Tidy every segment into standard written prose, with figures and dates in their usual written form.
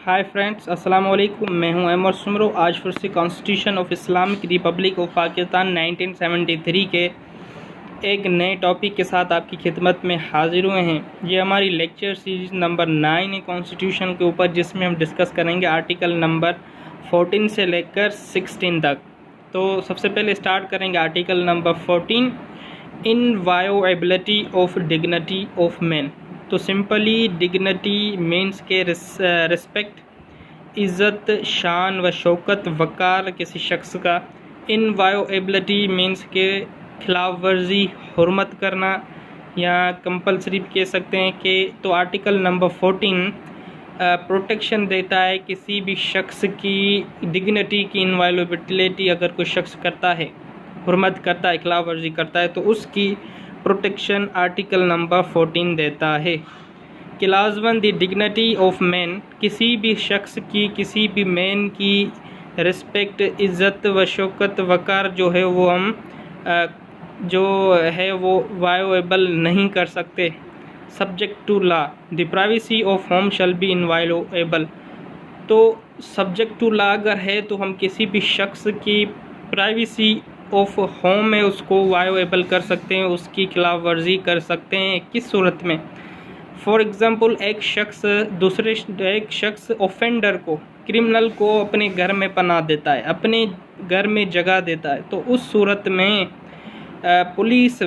Hi friends, अस्सलाम वालेकुम। मैं हूं अमर सुमरो। आज फिर से constitution of Islamic Republic of Pakistan 1973 के एक नए टॉपिक के साथ आपकी खिदमत में हाजिर हुए हैं। ये हमारी लेक्चर सीरीज नंबर 9 है कॉन्स्टिट्यूशन के ऊपर, जिसमें हम डिस्कस करेंगे आर्टिकल नंबर 14 से लेकर 16 तक। तो सबसे पहले स्टार्ट करेंगे article number 14, inviolability of dignity of man. तो सिंपली डिग्निटी मीन्स के रिस्पेक्ट, इज़्ज़त, शान व शौकत, वक़ार किसी शख्स का। इनवायोएबिलिटी मीन्स के खिलाफ वर्जी, हुर्मत करना, या कंपलसरी भी कह सकते हैं कि। तो आर्टिकल नंबर 14 प्रोटेक्शन देता है किसी भी शख्स की डिग्निटी की इनवायोलेबिलिटी अगर कोई शख्स करता है, हुर्मत करता है, खिलाफ वर्जी करता है, तो उसकी प्रोटेक्शन आर्टिकल नंबर 14 देता है। Class 1, the dignity of man, किसी भी शख्स की, किसी भी मैन की रिस्पेक्ट, इज़्ज़त व शौकत, वक़ार जो है वो हम जो है वो वायोएबल नहीं कर सकते। Subject to law, the privacy of home shall be inviolable. तो सब्जेक्ट टू लॉ अगर है तो हम किसी भी शख्स की प्राइवेसी ऑफ होम है उसको वायोएबल कर सकते हैं, उसकी खिलाफ वर्जी कर सकते हैं। किस सूरत में? फॉर एग्ज़ाम्पल, एक शख्स ऑफेंडर को, क्रिमिनल को अपने घर में पनाह देता है, अपने घर में जगह देता है, तो उस सूरत में पुलिस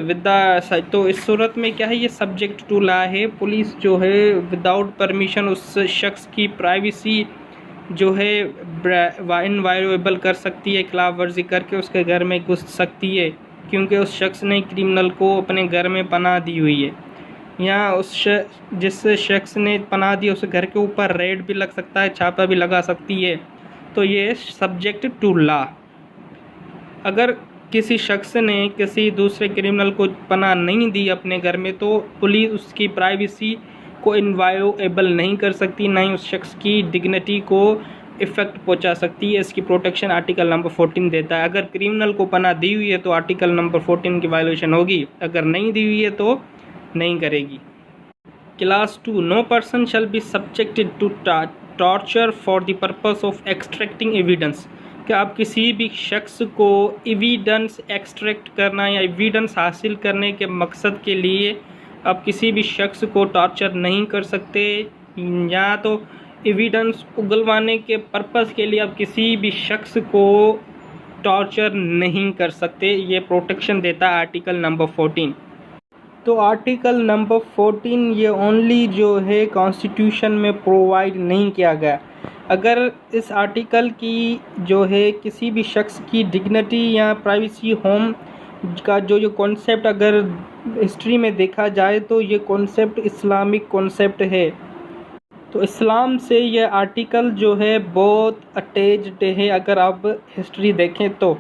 तो इस सूरत में क्या है, ये सब्जेक्ट टू लॉ है। पुलिस जो है विदाउट परमिशन उस शख्स की प्राइवेसी जो है इनवायोएबल कर सकती है, खिलाफ वर्जी करके उसके घर में घुस सकती है, क्योंकि उस शख्स ने क्रिमिनल को अपने घर में पनाह दी हुई है। या जिस शख्स ने पनाह दी उस घर के ऊपर रेड भी लग सकता है, छापा भी लगा सकती है। तो ये सब्जेक्ट टू लॉ। अगर किसी शख्स ने किसी दूसरे क्रिमिनल को पनाह नहीं दी अपने घर में, तो पुलिस उसकी प्राइवेसी को इनवायोएबल नहीं कर सकती, ना ही उस शख्स की डिग्निटी को इफ़ेक्ट पहुंचा सकती है। इसकी प्रोटेक्शन आर्टिकल नंबर 14 देता है। अगर क्रिमिनल को पनाह दी हुई है तो आर्टिकल नंबर 14 की वायलेशन होगी, अगर नहीं दी हुई है तो नहीं करेगी। Class 2, no person shall be subjected to torture for the purpose of extracting evidence. कि आप किसी भी शख्स को एविडेंस एक्सट्रैक्ट करना या एविडेंस हासिल करने के मकसद के लिए आप किसी भी शख्स को टॉर्चर नहीं कर सकते, या तो एविडेंस उगलवाने के पर्पस के लिए आप किसी भी शख्स को टॉर्चर नहीं कर सकते। ये प्रोटेक्शन देता है आर्टिकल नंबर 14। तो आर्टिकल नंबर 14 ये ओनली जो है कॉन्स्टिट्यूशन में प्रोवाइड नहीं किया गया। अगर इस आर्टिकल की जो है किसी भी शख्स की डिग्निटी या प्राइवेसी होम का जो कॉन्सेप्ट अगर हिस्ट्री में देखा जाए तो ये कॉन्सेप्ट इस्लामिक कॉन्सेप्ट है। तो इस्लाम से ये आर्टिकल जो है बहुत अटैच्ड है अगर आप हिस्ट्री देखें तो।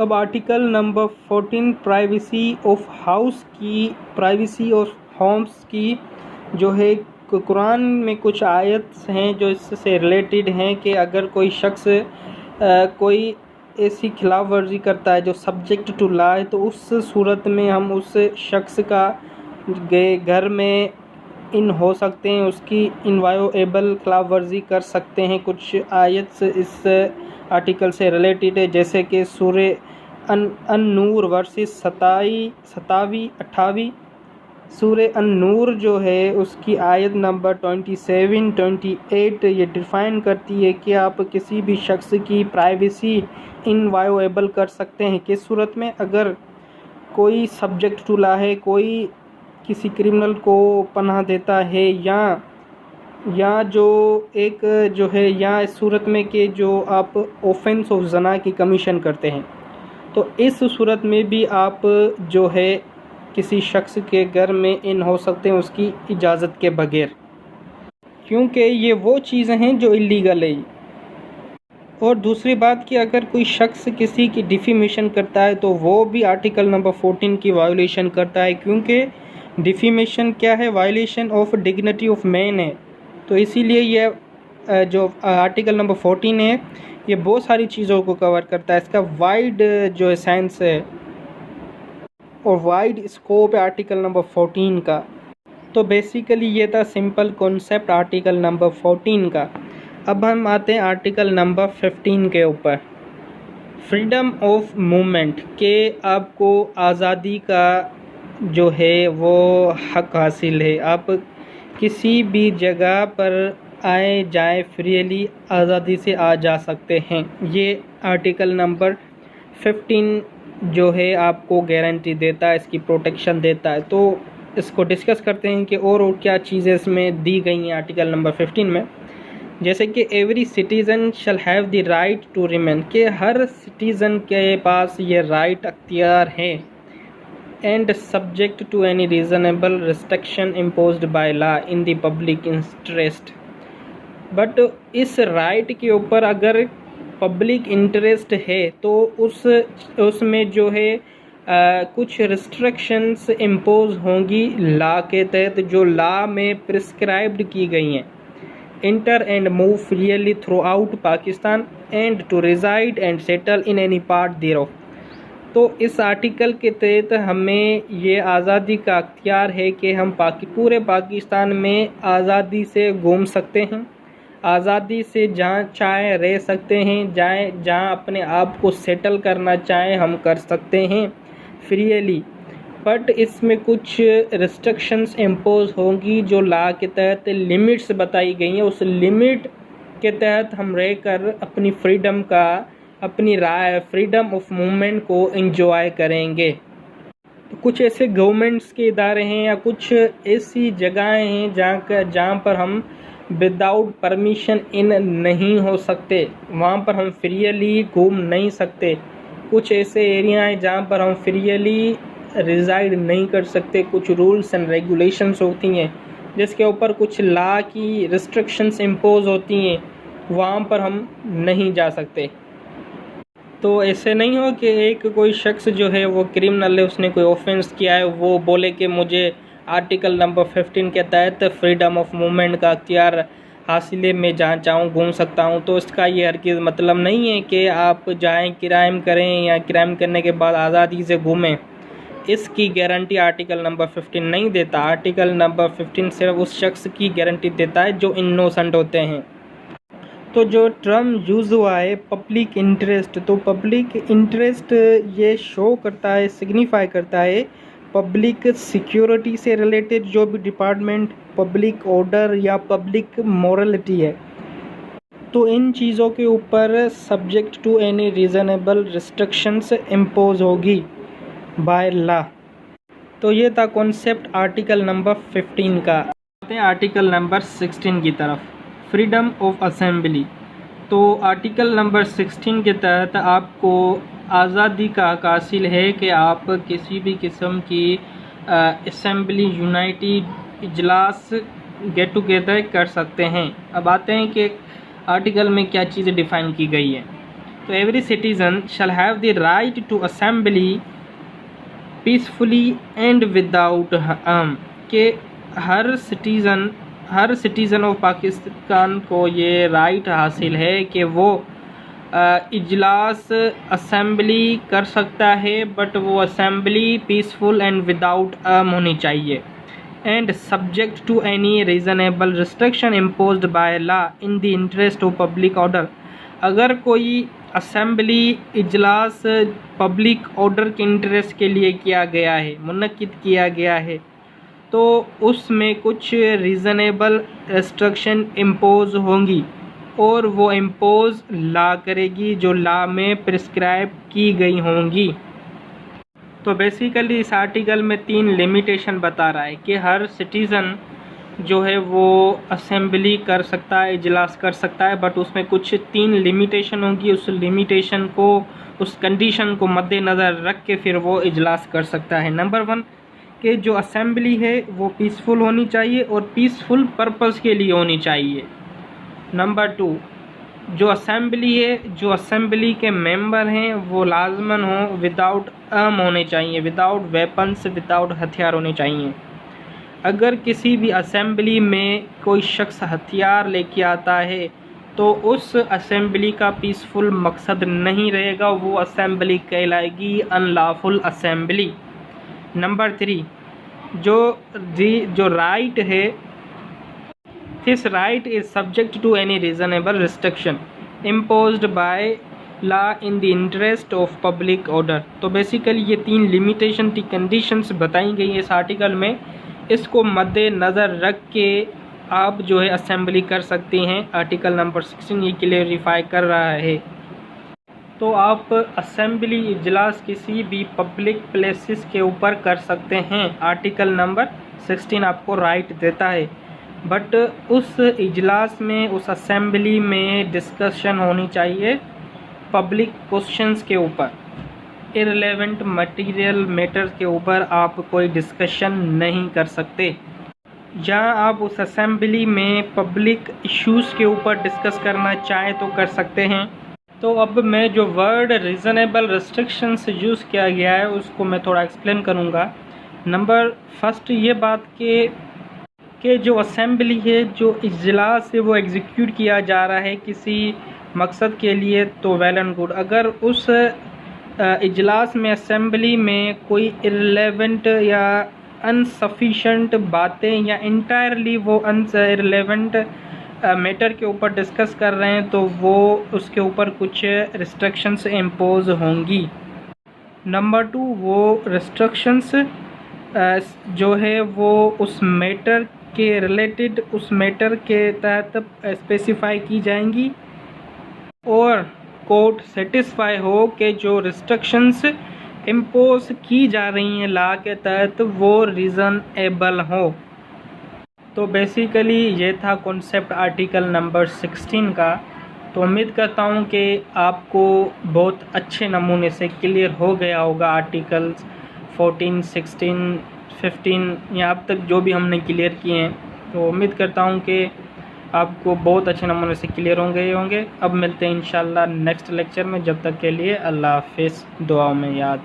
अब article number 14 privacy of house की, प्राइवेसी ऑफ होम्स की जो है कुरान में कुछ आयत हैं जो इससे रिलेटेड हैं कि अगर कोई शख्स कोई ऐसी खिलाफ वर्जी करता है जो सब्जेक्ट टू लॉ है, तो उस सूरत में हम उस शख्स का घर में इन हो सकते हैं, उसकी इनवायोएबल खिलाफ वर्जी कर सकते हैं। कुछ आयत इस आर्टिकल से रिलेटेड है, जैसे कि सूरे अन-नूर वर्सेस 27-28। सूरे अन-नूर जो है उसकी आयत नंबर 27-28 ये डिफ़ाइन करती है कि आप किसी भी शख्स की प्राइवेसी इनवायोएबल कर सकते हैं। किस सूरत में? अगर कोई सब्जेक्ट टू लॉ है, कोई किसी क्रिमिनल को पनाह देता है, या जो एक जो है, या इस सूरत में कि जो आप ऑफेंस ऑफ ज़ना की कमीशन करते हैं, तो इस सूरत में भी आप जो है किसी शख्स के घर में इन हो सकते हैं उसकी इजाज़त के बगैर, क्योंकि ये वो चीज़ें हैं जो इलीगल है। और दूसरी बात कि अगर कोई शख्स किसी की डिफेमेशन करता है तो वो भी आर्टिकल नंबर 14 की वायोलेशन करता है, क्योंकि डिफेमेशन क्या है? Violation of dignity of man है। तो इसीलिए ये जो आर्टिकल नंबर 14 है ये बहुत सारी चीज़ों को कवर करता है। इसका वाइड जो है सेंस है और वाइड स्कोप है आर्टिकल नंबर 14 का। तो बेसिकली ये था सिंपल कॉन्सेप्ट आर्टिकल नंबर 14 का। अब हम आते हैं आर्टिकल नंबर 15 के ऊपर। फ्रीडम ऑफ मूवमेंट के आपको आज़ादी का जो है वो हक हासिल है। आप किसी भी जगह पर आए जाए फ्रीली आज़ादी से आ जा सकते हैं। ये आर्टिकल नंबर 15 जो है आपको गारंटी देता है, इसकी प्रोटेक्शन देता है। तो इसको डिस्कस करते हैं कि और क्या चीज़ें इसमें दी गई हैं आर्टिकल नंबर 15 में। जैसे कि every citizen shall have the right to remain, के हर सिटीज़न के पास ये राइट अख्तियार है। And subject to any reasonable restriction imposed by law in the public interest. But इस राइट के ऊपर अगर पब्लिक इंटरेस्ट है तो उसमें जो है कुछ रिस्ट्रिक्शंस इम्पोज होंगी लॉ के तहत, जो लॉ में प्रिस्क्राइब्ड की गई हैं। Enter and move freely throughout Pakistan and to reside and settle in any part thereof. तो इस आर्टिकल के तहत हमें ये आज़ादी का अख्तियार है कि हम पूरे पाकिस्तान में आज़ादी से घूम सकते हैं, आज़ादी से जहाँ चाहे रह सकते हैं, जहाँ अपने आप को सेटल करना चाहें हम कर सकते हैं फ्रीली। बट इसमें कुछ रिस्ट्रिक्शंस इम्पोज होंगी जो लॉ के तहत लिमिट्स बताई गई हैं। उस लिमिट के तहत हम रहकर अपनी फ्रीडम का, अपनी राय फ्रीडम ऑफ मूवमेंट को एंजॉय करेंगे। तो कुछ ऐसे गवर्नमेंट्स के इदारे हैं या कुछ ऐसी जगहें हैं जहाँ पर हम विदाउट परमिशन इन नहीं हो सकते, वहाँ पर हम फ्रीली घूम नहीं सकते। कुछ ऐसे एरिया हैं जहाँ पर हम फ्रीली रिजाइड नहीं कर सकते। कुछ रूल्स एंड रेगुलेशंस होती हैं जिसके ऊपर कुछ लॉ की रिस्ट्रिक्शंस इम्पोज होती हैं, वहाँ पर हम नहीं जा सकते। तो ऐसे नहीं हो कि एक कोई शख्स जो है वो क्रिमिनल है, उसने कोई ऑफेंस किया है, वो बोले कि मुझे आर्टिकल नंबर 15 के तहत फ्रीडम ऑफ मूवमेंट का अख्तियार हासिल है, मैं जहाँ चाहूँ घूम सकता हूँ। तो इसका ये हरगिज़ मतलब नहीं है कि आप जाएं क्राइम करें या क्राइम करने के बाद आज़ादी से घूमें। इसकी गारंटी आर्टिकल नंबर 15 नहीं देता। आर्टिकल नंबर 15 सिर्फ उस शख्स की गारंटी देता है जो इनोसेंट होते हैं। तो जो टर्म यूज़ हुआ है पब्लिक इंटरेस्ट, तो पब्लिक इंटरेस्ट ये शो करता है, सिग्निफाई करता है पब्लिक सिक्योरिटी से रिलेटेड जो भी डिपार्टमेंट, पब्लिक ऑर्डर या पब्लिक मॉरलिटी है। तो इन चीज़ों के ऊपर subject to any reasonable restrictions impose होगी बाय लॉ। तो ये था कॉन्सेप्ट आर्टिकल नंबर 15 का। आते हैं आर्टिकल नंबर 16 की तरफ, फ्रीडम ऑफ असेंबली। तो आर्टिकल नंबर 16 के तहत आपको आज़ादी का हक हासिल है कि आप किसी भी किस्म की असेंबली, यूनाइटेड इजलास, गेट टुगेदर कर सकते हैं। अब आते हैं कि आर्टिकल में क्या चीज़ें डिफ़ाइन की गई है। तो every citizen shall have the right to assembly peacefully and without harm, के हर सिटीज़न ऑफ पाकिस्तान को ये राइट हासिल है कि वो इजलास, असेंबली कर सकता है, बट वो assembly peaceful and without harm होनी चाहिए। And subject to any reasonable restriction imposed by law in the interest of public order. अगर कोई असेंबली, इजलास पब्लिक ऑर्डर के इंटरेस्ट के लिए किया गया है, मुनक्किद किया गया है, तो उसमें कुछ रीज़नेबल रिस्ट्रिक्शन इम्पोज होंगी और वो इम्पोज लॉ करेगी जो लॉ में प्रिस्क्राइब की गई होंगी। तो बेसिकली इस आर्टिकल में 3 लिमिटेशन बता रहा है कि हर सिटीज़न जो है वो असेंबली कर सकता है, इजलास कर सकता है, बट उसमें कुछ 3 लिमिटेशन होंगी। उस लिमिटेशन को, उस कंडीशन को मद्देनज़र रख के फिर वो इजलास कर सकता है। नंबर 1 कि जो असेंबली है वो पीसफुल होनी चाहिए और पीसफुल पर्पस के लिए होनी चाहिए। नंबर 2, जो असेंबली है, जो असेंबली के मेंबर हैं वो लाजमन हो विदाउट आर्म होने चाहिए, विदाउट वेपन्स, विदाउट हथियार होने चाहिए। अगर किसी भी असेंबली में कोई शख्स हथियार लेके आता है तो उस असेंबली का पीसफुल मकसद नहीं रहेगा, वो असेंबली कहलाएगी अनलॉफुल असेंबली। नंबर 3, जो राइट है this right is subject to any reasonable restriction imposed by law in the interest of public order. तो बेसिकली ये 3 लिमिटेशन की कंडीशंस बताई गई है इस आर्टिकल में, इसको मद्देनज़र रख के आप जो है असेंबली कर सकते हैं। आर्टिकल नंबर 16 ये क्लेरिफाई कर रहा है। तो आप असेंबली इजलास किसी भी पब्लिक प्लेसेस के ऊपर कर सकते हैं, आर्टिकल नंबर 16 आपको राइट देता है। बट उस इजलास में, उस असेंबली में डिस्कशन होनी चाहिए पब्लिक क्वेश्चंस के ऊपर, इररिलेवेंट मटेरियल मैटर्स के ऊपर आप कोई डिस्कशन नहीं कर सकते। जहाँ आप उस असेंबली में पब्लिक इश्यूज़ के ऊपर डिस्कस करना चाहें तो कर सकते हैं। तो अब मैं जो वर्ड रीज़नेबल रिस्ट्रिक्शंस यूज़ किया गया है उसको मैं थोड़ा एक्सप्लेन करूँगा। नंबर फर्स्ट ये बात कि जो असेंबली है, जो इजलास है, वो एग्जीक्यूट किया जा रहा है किसी मकसद के लिए, तो वेल एंड गुड। अगर उस इजलास में, असेंबली में कोई इररिलेवेंट या अनसफिशेंट बातें या इंटायरली वो इररिलेवेंट मैटर के ऊपर डिस्कस कर रहे हैं, तो वो उसके ऊपर कुछ रिस्ट्रिक्शंस इम्पोज होंगी। नंबर 2, वो रिस्ट्रिक्शंस जो है वो उस मैटर के रिलेटेड, उस मैटर के तहत स्पेसिफाई की जाएंगी और कोर्ट सेटिस्फाई हो कि जो रिस्ट्रिक्शंस इम्पोज की जा रही हैं लॉ के तहत वो रीज़नेबल हो। तो बेसिकली ये था कॉन्सेप्ट आर्टिकल नंबर 16 का। तो उम्मीद करता हूँ कि आपको बहुत अच्छे नमूने से क्लियर हो गया होगा आर्टिकल्स 14, 16, 15 या अब तक जो भी हमने क्लियर किए हैं। तो उम्मीद करता हूँ कि आपको बहुत अच्छे नमूने से क्लियर होंगे। अब मिलते हैं इंशाल्लाह नेक्स्ट लेक्चर में। जब तक के लिए अल्लाह हाफ़िज़, दुआओं में याद।